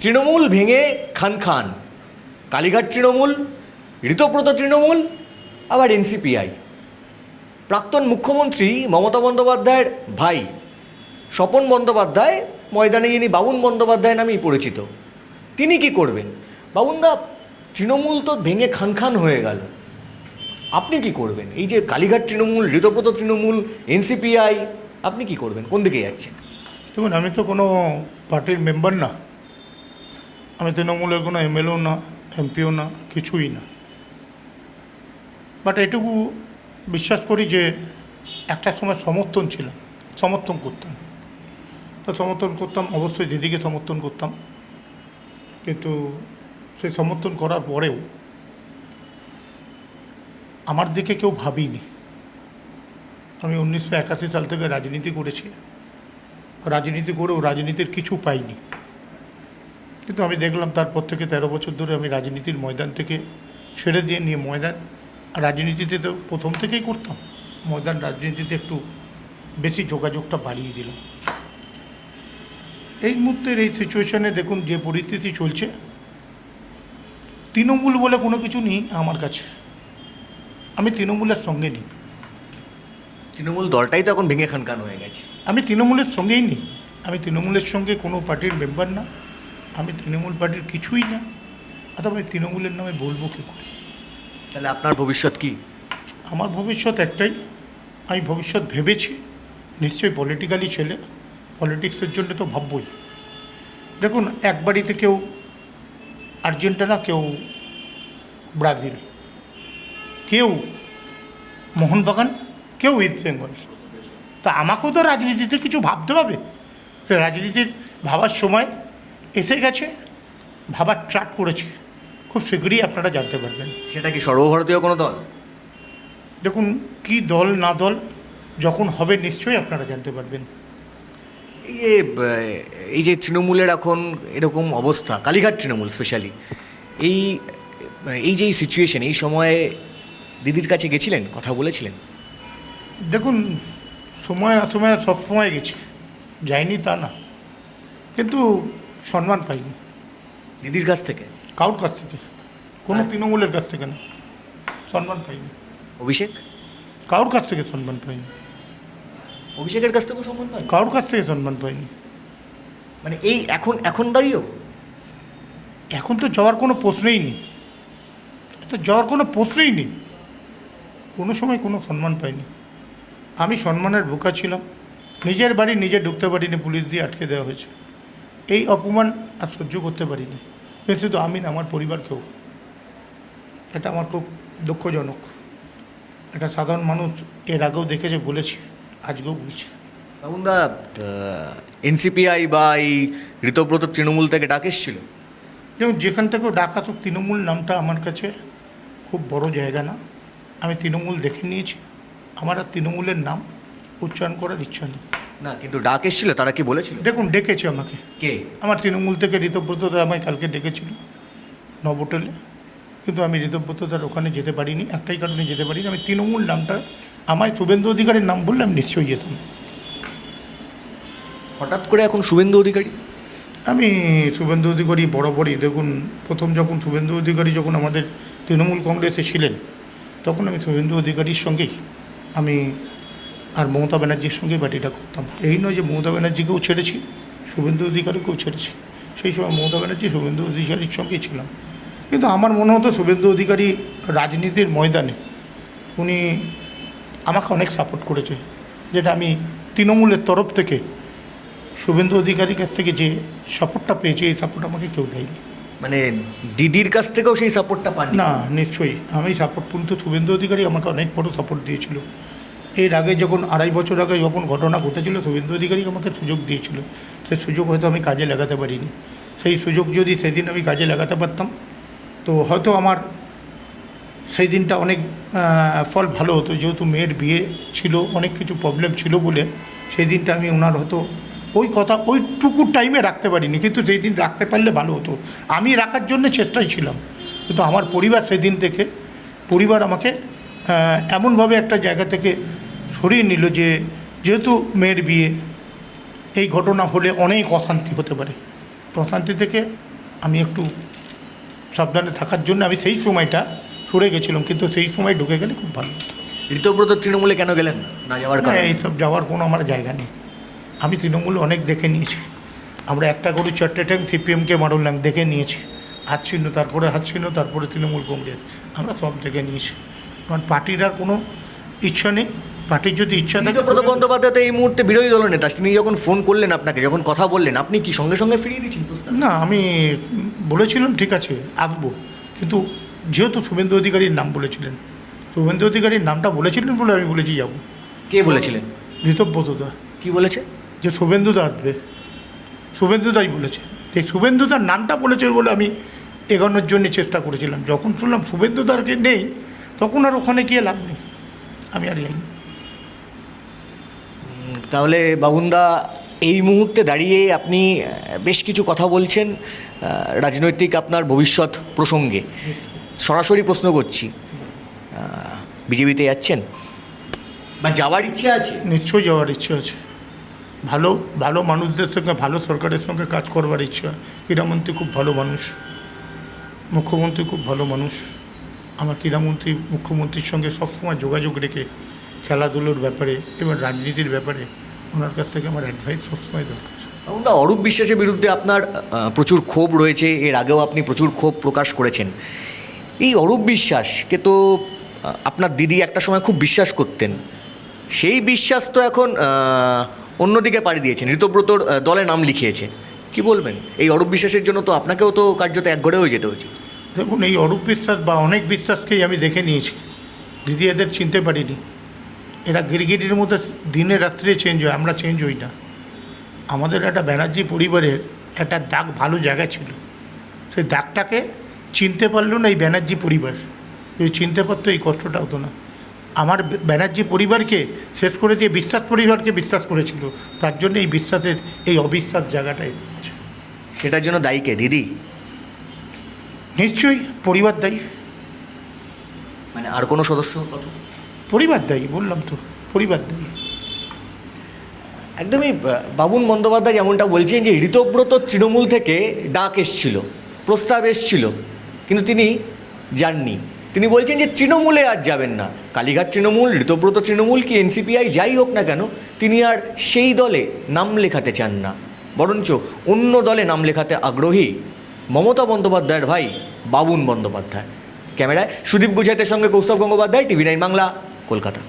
তৃণমূল ভেঙে খান খান, কালীঘাট তৃণমূল, ঋতব্রত তৃণমূল, আবার এনসিপিআই। প্রাক্তন মুখ্যমন্ত্রী মমতা বন্দ্যোপাধ্যায়ের ভাই স্বপন বন্দ্যোপাধ্যায়, ময়দানে যিনি বাবুন বন্দ্যোপাধ্যায় নামেই পরিচিত, তিনি কি করবেন? বাবুনদা, তৃণমূল তো ভেঙে খান খান হয়ে গেল, আপনি কি করবেন? এই যে কালীঘাট তৃণমূল, ঋতব্রত তৃণমূল, এনসিপিআই, আপনি কি করবেন? কোন দিকে যাচ্ছেন? দেখুন, আমি তো কোনো পার্টির মেম্বার না, আমি তৃণমূলের কোনো এমএলএও না, এমপিও না, কিছুই না। বাট এটুকু বিশ্বাস করি যে একটা সময় সমর্থন ছিলাম, সমর্থন করতাম, তো সমর্থন করতাম, অবশ্যই দিদিকে সমর্থন করতাম, কিন্তু সেই সমর্থন করার পরেও আমার দিকে কেউ ভাবিনি। আমি 1981 সাল থেকে রাজনীতি করেছি, রাজনীতি করেও রাজনীতির কিছু পাইনি। কিন্তু আমি দেখলাম তারপর থেকে 13 বছর ধরে আমি রাজনীতির ময়দান থেকে ছেড়ে দিয়ে নিয়ে ময়দান রাজনীতিতে তো প্রথম থেকেই করতাম, ময়দান রাজনীতিতে একটু বেশি যোগাযোগটা বাড়িয়ে দিলাম। এই মুহূর্তের এই সিচুয়েশনে দেখুন যে পরিস্থিতি চলছে, তৃণমূল বলে কোনো কিছু নেই আমার কাছে, আমি তৃণমূলের সঙ্গে নেই। তৃণমূল দলটাই তো এখন ভেঙে খান খান হয়ে গেছে। আমি তৃণমূলের সঙ্গেই নেই, আমি তৃণমূলের সঙ্গে কোনো পার্টির মেম্বার না, আমি তৃণমূল পার্টির কিছুই না, অথবা আমি তৃণমূলের নামে বলবো কী করে? তাহলে আপনার ভবিষ্যৎ কি? আমার ভবিষ্যৎ একটাই, আমি ভবিষ্যৎ ভেবেছি, নিশ্চয়ই পলিটিক্যালি ছেলে, পলিটিক্সের জন্য তো ভাববই। দেখুন, এক বাড়িতে কেউ আর্জেন্টিনা, কেউ ব্রাজিল, কেউ মোহনবাগান, কেউ ইস্ট বেঙ্গল। তা আমাকেও তো রাজনীতিতে কিছু ভাবতে হবে, রাজনীতির ভাবার সময় এসে গেছে, ভাবার ট্রাক করেছি, খুব শীঘ্রই আপনারা জানতে পারবেন। সেটা কি সর্বভারতীয় কোনো দল? দেখুন, কি দল না দল যখন হবে নিশ্চয়ই আপনারা জানতে পারবেন। এই যে তৃণমূলের এখন এরকম অবস্থা, কালীঘাট তৃণমূল স্পেশালি, এই যে এই সিচুয়েশন, এই সময়ে দিদির কাছে গেছিলেন, কথা বলেছিলেন? দেখুন, সময় অসময়ে সব সময় গেছি, যাইনি তা না, কিন্তু সম্মান পাইনি দিদির কাছ থেকে? কারোর কাছ থেকে, কোনো তৃণমূলের কাছ থেকে না, সম্মান পাইনি। অভিষেক? কারোর কাছ থেকে সম্মান পাইনি, অভিষেকের কাছ থেকেও সম্মান পান? কারোর কাছ থেকে সম্মান পাইনি। মানে এই এখন দাঁড়িয়েও? এখন তো যাওয়ার কোনো প্রশ্নই নেই, তো যাওয়ার কোনো প্রশ্নই নেই, কোনো সময় কোনো সম্মান পাইনি। আমি সম্মানের বোকা ছিলাম, নিজের বাড়ি নিজে ঢুকতে পারিনি, পুলিশ দিয়ে আটকে দেওয়া হয়েছে। এই অপমান আর সহ্য করতে পারিনি, শুধু আমি না, আমার পরিবারকেও। এটা আমার খুব দুঃখজনক। একটা সাধারণ মানুষ এর আগেও দেখেছে, বলেছি, আজকেও বলছি। বাবুনদা, এনসিপিআই বা এই ঋতব্রত তৃণমূল থেকে ডাক এসেছিল? যেমন যেখান থেকেও ডাকা, তো তৃণমূল নামটা আমার কাছে খুব বড় জায়গা না, আমি তৃণমূল দেখে নিয়েছি, আমার আর তৃণমূলের নাম উচ্চারণ করার ইচ্ছা নেই। না, কিন্তু ডাক এসেছিল, তারা কি বলেছিল? দেখুন, ডেকেছে আমাকে, কে? আমার তৃণমূল থেকে ঋতব্রতদা আমায় কালকে ডেকেছিল নবহোটেলে, কিন্তু আমি ঋতব্রতদার ওখানে যেতে পারিনি, একটাই কারণে যেতে পারিনি, আমি তৃণমূল নামটা, আমায় শুভেন্দু অধিকারীর নাম বললে আমি নিশ্চয়ই যেতাম। হঠাৎ করে এখন শুভেন্দু অধিকারী? আমি শুভেন্দু অধিকারী বরাবরই, দেখুন, প্রথম যখন শুভেন্দু অধিকারী যখন আমাদের তৃণমূল কংগ্রেসে ছিলেন, তখন আমি শুভেন্দু অধিকারীর সঙ্গেই, আমি আর মমতা ব্যানার্জির সঙ্গেই পার্টিটা করতাম। এই নয় যে মমতা ব্যানার্জিকেও ছেড়েছি, শুভেন্দু অধিকারীকেও ছেড়েছি, সেই সময় মমতা ব্যানার্জি শুভেন্দু অধিকারীর সঙ্গেই ছিলাম। কিন্তু আমার মনে হতো শুভেন্দু অধিকারী রাজনীতির ময়দানে উনি আমাকে অনেক সাপোর্ট করেছে, যেটা আমি তৃণমূলের তরফ থেকে শুভেন্দু অধিকারীর কাছ থেকে যে সাপোর্টটা পেয়েছি, এই সাপোর্ট আমাকে কেউ দেয়নি। মানে দিদির কাছ থেকেও সেই সাপোর্টটা পান? না, নিশ্চয়ই আমি সাপোর্ট, কিন্তু শুভেন্দু অধিকারী আমাকে অনেক বড় সাপোর্ট দিয়েছিল। এর আগে যখন 2.5 বছর আগে যখন ঘটনা ঘটেছিল, শুভেন্দু অধিকারী আমাকে সুযোগ দিয়েছিল, সেই সুযোগ হয়তো আমি কাজে লাগাতে পারিনি। সেই সুযোগ যদি সেদিন আমি কাজে লাগাতে পারতাম, তো হয়তো আমার সেই দিনটা অনেক ফল ভালো হতো। যেহেতু মেয়ের বিয়ে ছিল, অনেক কিছু প্রবলেম ছিল বলে সেই দিনটা আমি ওনার হয়তো ওই কথা ওইটুকু টাইমে রাখতে পারিনি, কিন্তু সেই দিন রাখতে পারলে ভালো হতো। আমি রাখার জন্য চেষ্টায় ছিলাম, কিন্তু আমার পরিবার সেই দিন থেকে, পরিবার আমাকে এমনভাবে একটা জায়গা থেকে সরিয়ে নিল যে যেহেতু মেয়ের বিয়ে, এই ঘটনা হলে অনেক অশান্তি হতে পারে, অশান্তি থেকে আমি একটু সাবধানে থাকার জন্য আমি সেই সময়টা সরে গেছিলাম, কিন্তু সেই সময় ঢুকে গেলে খুব ভালো হতো। ঋতব্রত তৃণমূলে কেন গেলেন না যাওয়ার কারণে? এইসব যাওয়ার কোনো আমার জায়গা নেই। আমি তৃণমূল অনেক দেখে নিয়েছি। আমরা একটা গরু চারটে ট্যাঙ্ক সিপিএমকে মারলাম, দেখে নিয়েছি। হাত ছিন্ন, তারপরে হাত ছিন্ন, তারপরে তৃণমূল কংগ্রেস, আমরা সব দেখে নিয়েছি। কারণ পার্টির আর কোনো ইচ্ছা নেই। পার্টির যদি ইচ্ছা থাকে, ঋতব্রত বন্দ্যোপাধ্যায় তো এই মুহূর্তে বিরোধী দলনেতা, তিনি যখন ফোন করলেন আপনাকে, যখন কথা বললেন, আপনি কি সঙ্গে সঙ্গে ফিরিয়ে দিচ্ছেন প্রস্তাব? না, আমি বলেছিলাম ঠিক আছে আসবো, কিন্তু যেহেতু শুভেন্দু অধিকারীর নাম বলেছিলেন, শুভেন্দু অধিকারীর নামটা বলেছিলেন বলে আমি বলেছি যাবো। কে বলেছিলেন? ঋতব্রতদা। কি বলেছে? যে শুভেন্দুদা আসবে, শুভেন্দুদাই বলেছে। এই শুভেন্দুদার নামটা বলেছে বলে আমি এগোনোর জন্য চেষ্টা করেছিলাম। যখন শুনলাম শুভেন্দুদারকে নেই, তখন আর ওখানে গিয়ে লাভ নেই, আমি আর যাইনি। তাহলে বাবুনদা, এই মুহূর্তে দাঁড়িয়ে আপনি বেশ কিছু কথা বলছেন রাজনৈতিক আপনার ভবিষ্যৎ প্রসঙ্গে। সরাসরি প্রশ্ন করছি, বিজেপিতে যাচ্ছেন বা যাওয়ার ইচ্ছে আছে? নিশ্চয়ই যাওয়ার ইচ্ছে আছে। ভালো ভালো মানুষদের সঙ্গে, ভালো সরকারের সঙ্গে কাজ করবার ইচ্ছা। ক্রীড়ামন্ত্রী খুব ভালো মানুষ, মুখ্যমন্ত্রী খুব ভালো মানুষ। আমার ক্রীড়ামন্ত্রী মুখ্যমন্ত্রীর সঙ্গে সবসময় যোগাযোগ রেখে খেলাধুলোর ব্যাপারে এবং রাজনীতির ব্যাপারে ওনার কাছ থেকে আমার অ্যাডভাইস সবসময় দরকার। বাবুনদা, অরূপ বিশ্বাসের বিরুদ্ধে আপনার প্রচুর ক্ষোভ রয়েছে, এর আগেও আপনি প্রচুর ক্ষোভ প্রকাশ করেছেন। এই অরূপ বিশ্বাসকে তো আপনার দিদি একটা সময় খুব বিশ্বাস করতেন, সেই বিশ্বাস তো এখন অন্যদিকে পাড়ি দিয়েছেন, ঋতব্রতর দলে নাম লিখিয়েছে। কি বলবেন? এই অরূপ বিশ্বাসের জন্য তো আপনাকেও তো কার্যত একঘরে হয়ে যেতে হয়েছে। দেখুন, এই অরূপ বিশ্বাস বা অনেক বিশ্বাসকেই আমি দেখে নিয়েছি। দিদি এদের চিনতে পারিনি। এরা গিরগিটির মধ্যে দিনে রাত্রে চেঞ্জ হয়, আমরা চেঞ্জ হই না। আমাদের একটা ব্যানার্জি পরিবারের একটা দাগ ভালো জায়গা ছিল, সেই দাগটাকে চিনতে পারলো না এই ব্যানার্জি পরিবার। যদি চিনতে পারতো এই কষ্টটা হতো না। আমার ব্যানার্জি পরিবারকে শেষ করে দিয়ে বিশ্বাস পরিবারকে বিশ্বাস করেছিল, তার জন্য এই বিশ্বাসের এই অবিশ্বাস জায়গাটা এসেছে। সেটার জন্য দায়ী কে? দিদি? নিশ্চয়ই পরিবার দায়ী। মানে আর কোনো সদস্য কথা? পরিবার দায়ী, বললাম তো, পরিবার দায়ী। একদমই বাবুন বন্দ্যোপাধ্যায় যেমনটা বলছেন যে ঋতব্রত তৃণমূল থেকে ডাক এসছিল, প্রস্তাব এসছিল, কিন্তু তিনি যাননি। তিনি বলছেন যে তৃণমূলে আর যাবেন না। কালীঘাট তৃণমূল, ঋতব্রত তৃণমূল কি এনসিপিআই যাই হোক না কেন, তিনি আর সেই দলে নাম লেখাতে চান না, বরঞ্চ অন্য দলে নাম লেখাতে আগ্রহী মমতা বন্দ্যোপাধ্যায়ের ভাই বাবুন বন্দ্যোপাধ্যায়। ক্যামেরায় সুদীপ গুজরাতের সঙ্গে কৌস্তব গঙ্গোপাধ্যায়, TV9 বাংলা, কলকাতা।